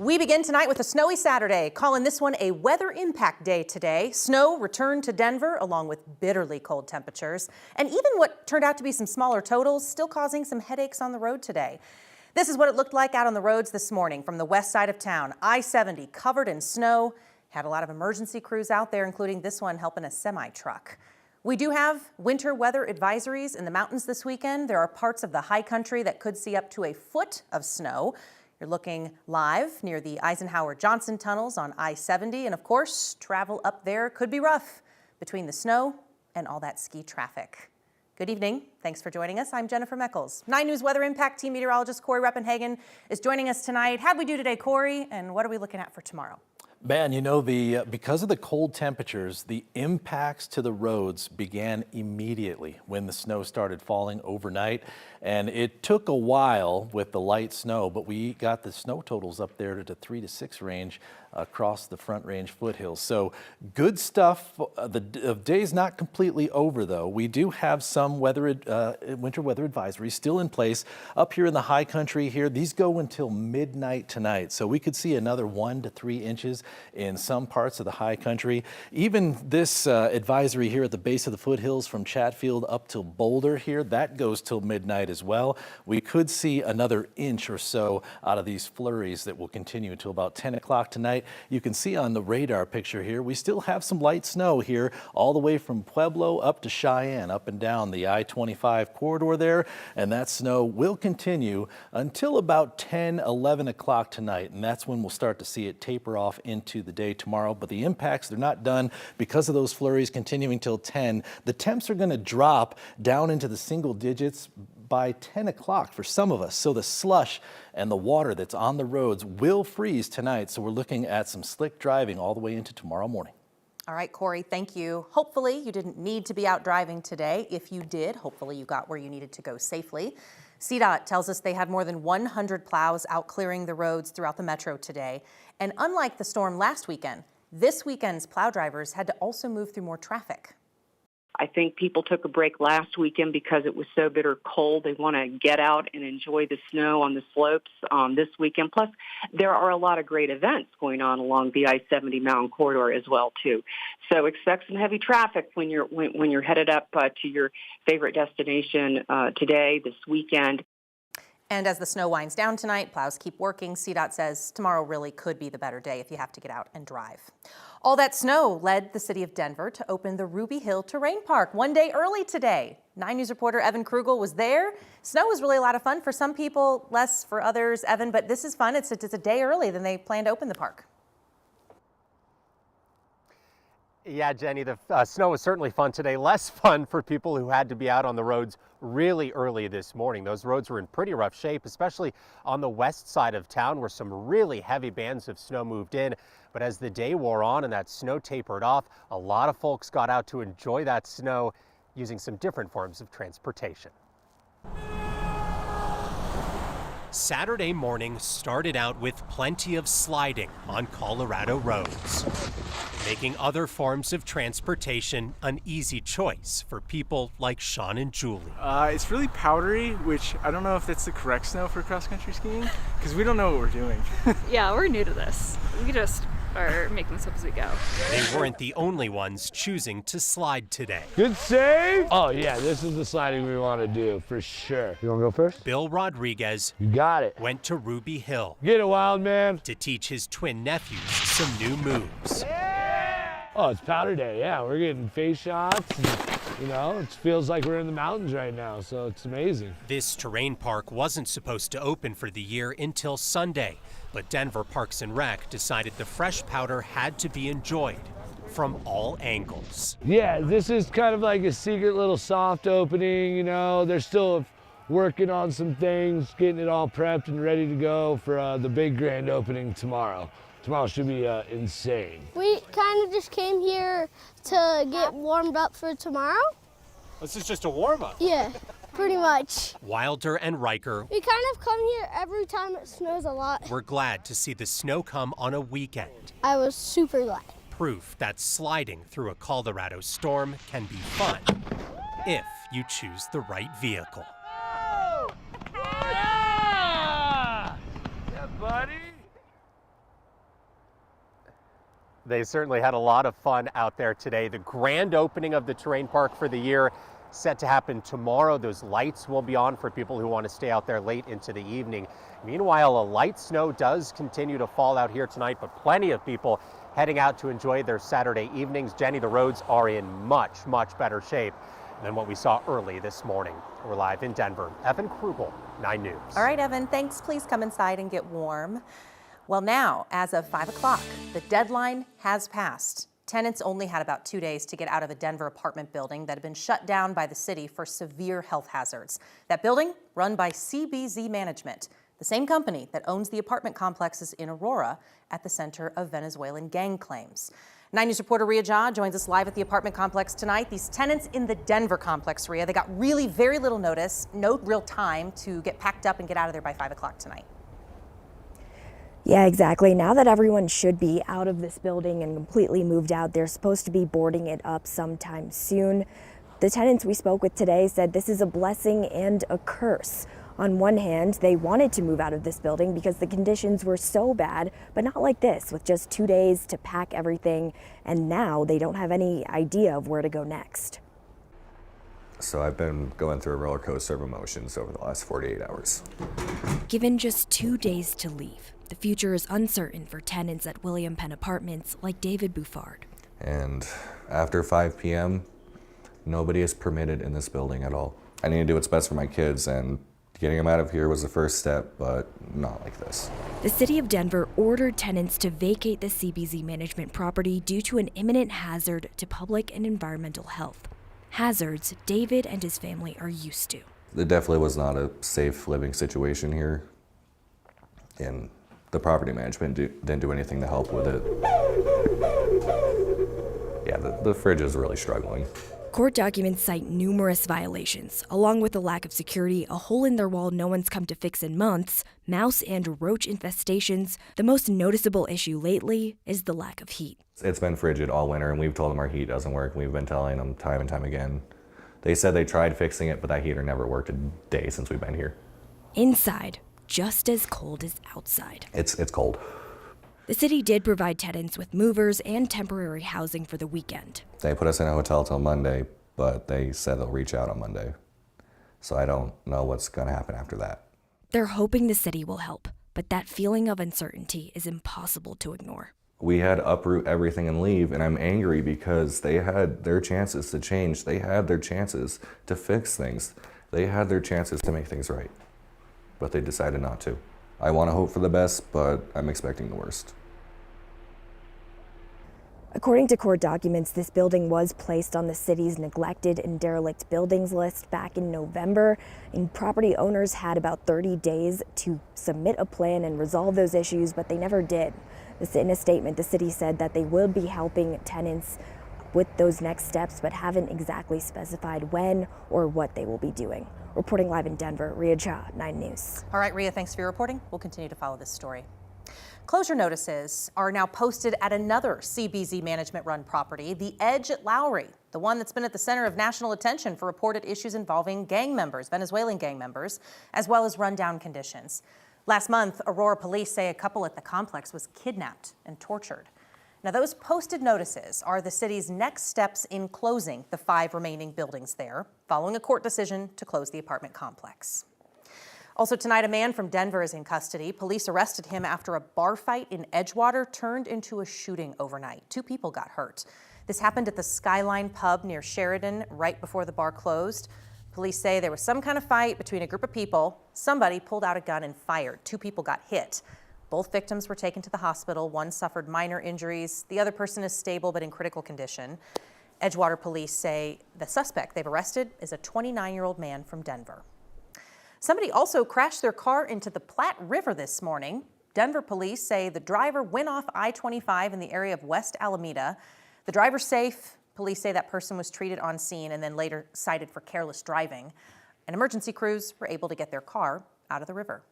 We begin tonight with a snowy Saturday, calling this one a weather impact day today. Snow returned to Denver along with bitterly cold temperatures, and even what turned out to be some smaller totals still causing some headaches on the road today. This is what it looked like out on the roads this morning from the west side of town. I-70 covered in snow. Had a lot of emergency crews out there, including this one helping a semi-truck. We do have winter weather advisories in the mountains this weekend. There are parts of the high country that could see up to a foot of snow. You're looking live near the Eisenhower-Johnson tunnels on I-70. And of course, travel up there could be rough between the snow and all that ski traffic. Good evening. Thanks for joining us. I'm Jennifer Meckles. 9 News Weather Impact Team Meteorologist Corey Reppenhagen is joining us tonight. How'd we do today, Corey? And what are we looking at for tomorrow? Man, you know, because of the cold temperatures, the impacts to the roads began immediately when the snow started falling overnight. And it took a while with the light snow, but we got the snow totals up there to the 3 to 6 range across the Front Range foothills. So good stuff. The day's not completely over, though. We do have some winter weather advisories still in place up here in the high country here. These go until midnight tonight. So we could see another 1 to 3 inches in some parts of the high country. Even this advisory here at the base of the foothills from Chatfield up till Boulder here, that goes till midnight as well. We could see another inch or so out of these flurries that will continue until about 10 o'clock tonight. You can see on the radar picture here, we still have some light snow here all the way from Pueblo up to Cheyenne, up and down the I-25 corridor there. And that snow will continue until about 10, 11 o'clock tonight. And that's when we'll start to see it taper off into the day tomorrow. But the impacts, they're not done because of those flurries continuing till 10. The temps are going to drop down into the single digits by 10 o'clock for some of us. So the slush and the water that's on the roads will freeze tonight. So we're looking at some slick driving all the way into tomorrow morning. All right, Corey, thank you. Hopefully you didn't need to be out driving today. If you did, hopefully you got where you needed to go safely. CDOT tells us they had more than 100 plows out clearing the roads throughout the metro today. And unlike the storm last weekend, this weekend's plow drivers had to also move through more traffic. I think people took a break last weekend because it was so bitter cold. They want to get out and enjoy the snow on the slopes this weekend. Plus, there are a lot of great events going on along the I-70 mountain corridor as well, too. So expect some heavy traffic when you're headed up to your favorite destination today, this weekend. And as the snow winds down tonight, plows keep working. CDOT says tomorrow really could be the better day if you have to get out and drive. All that snow led the city of Denver to open the Ruby Hill Terrain Park one day early today. 9 News reporter Evan Krugel was there. Snow was really a lot of fun for some people, less for others, Evan, but this is fun. It's a day early than they planned to open the park. Yeah, Jenny, the snow was certainly fun today. Less fun for people who had to be out on the roads really early this morning. Those roads were in pretty rough shape, especially on the west side of town where some really heavy bands of snow moved in. But as the day wore on and that snow tapered off, a lot of folks got out to enjoy that snow using some different forms of transportation. Saturday morning started out with plenty of sliding on Colorado roads, making other forms of transportation an easy choice for people like Sean and Julie. It's really powdery, which I don't know if that's the correct snow for cross-country skiing, because we don't know what we're doing. Yeah, we're new to this. We just are making this up as we go. They weren't the only ones choosing to slide today. Good save. Oh yeah, this is the sliding we want to do for sure. You want to go first? Bill Rodriguez, you got it, went to Ruby Hill. Get it, wild man. To teach his twin nephews some new moves. Yeah! Oh, it's powder day. Yeah, we're getting face shots. And, you know, it feels like we're in the mountains right now, so it's amazing. This terrain park wasn't supposed to open for the year until Sunday, but Denver Parks and Rec decided the fresh powder had to be enjoyed from all angles. Yeah, this is kind of like a secret little soft opening, you know. They're still working on some things, getting it all prepped and ready to go for the big grand opening tomorrow. Tomorrow should be insane. We kind of just came here to get warmed up for tomorrow. This is just a warm-up? Yeah, pretty much. Wilder and Riker, we kind of come here every time it snows a lot. We're glad to see the snow come on a weekend. I was super glad. Proof that sliding through a Colorado storm can be fun if you choose the right vehicle. Yeah, buddy. They certainly had a lot of fun out there today. The grand opening of the terrain park for the year set to happen tomorrow. Those lights will be on for people who want to stay out there late into the evening. Meanwhile, a light snow does continue to fall out here tonight, but plenty of people heading out to enjoy their Saturday evenings. Jenny, the roads are in much better shape than what we saw early this morning. We're live in Denver. Evan Krugel, 9 News. All right, Evan, thanks. Please come inside and get warm. Well, now, as of 5 o'clock, the deadline has passed. Tenants only had about 2 days to get out of a Denver apartment building that had been shut down by the city for severe health hazards. That building, run by CBZ Management, the same company that owns the apartment complexes in Aurora at the center of Venezuelan gang claims. 9 News reporter Rhea Jha joins us live at the apartment complex tonight. These tenants in the Denver complex, Rhea, they got really very little notice, no real time to get packed up and get out of there by 5 o'clock tonight. Yeah, exactly. Now that everyone should be out of this building and completely moved out, they're supposed to be boarding it up sometime soon. The tenants we spoke with today said this is a blessing and a curse. On one hand, they wanted to move out of this building because the conditions were so bad, but not like this, with just 2 days to pack everything, and now they don't have any idea of where to go next. So I've been going through a roller coaster of emotions over the last 48 hours. Given just 2 days to leave, the future is uncertain for tenants at William Penn Apartments like David Buffard. And after 5 p.m., nobody is permitted in this building at all. I need to do what's best for my kids, and getting them out of here was the first step, but not like this. The city of Denver ordered tenants to vacate the CBZ Management property due to an imminent hazard to public and environmental health. Hazards David and his family are used to. It definitely was not a safe living situation here, and the property management didn't do anything to help with it. Yeah, the fridge is really struggling. Court documents cite numerous violations, along with a lack of security, a hole in their wall no one's come to fix in months, mouse and roach infestations. The most noticeable issue lately is the lack of heat. It's been frigid all winter, and we've told them our heat doesn't work. We've been telling them time and time again. They said they tried fixing it, but that heater never worked a day since we've been here. Inside, just as cold as outside. It's cold. The city did provide tenants with movers and temporary housing for the weekend. They put us in a hotel till Monday, but they said they'll reach out on Monday. So I don't know what's going to happen after that. They're hoping the city will help, but that feeling of uncertainty is impossible to ignore. We had to uproot everything and leave, and I'm angry because they had their chances to change. They had their chances to fix things. They had their chances to make things right, but they decided not to. I want to hope for the best, but I'm expecting the worst. According to court documents, this building was placed on the city's neglected and derelict buildings list back in November, and property owners had about 30 days to submit a plan and resolve those issues, but they never did. In a statement, the city said that they will be helping tenants with those next steps, but haven't exactly specified when or what they will be doing. Reporting live in Denver, Rhea Jha, 9 News. All right, Rhea, thanks for your reporting. We'll continue to follow this story. Closure notices are now posted at another CBZ Management-run property, the Edge at Lowry, the one that's been at the center of national attention for reported issues involving gang members, Venezuelan gang members, as well as rundown conditions. Last month, Aurora police say a couple at the complex was kidnapped and tortured. Now, those posted notices are the city's next steps in closing the 5 remaining buildings there, following a court decision to close the apartment complex. Also tonight, a man from Denver is in custody. Police arrested him after a bar fight in Edgewater turned into a shooting overnight. 2 people got hurt. This happened at the Skyline pub near Sheridan right before the bar closed. Police say there was some kind of fight between a group of people. Somebody pulled out a gun and fired. 2 people got hit. Both victims were taken to the hospital. One suffered minor injuries. The other person is stable but in critical condition. Edgewater police say the suspect they've arrested is a 29-year-old man from Denver. Somebody also crashed their car into the Platte River this morning. Denver police say the driver went off I-25 in the area of West Alameda. The driver's safe. Police say that person was treated on scene and then later cited for careless driving. And emergency crews were able to get their car out of the river.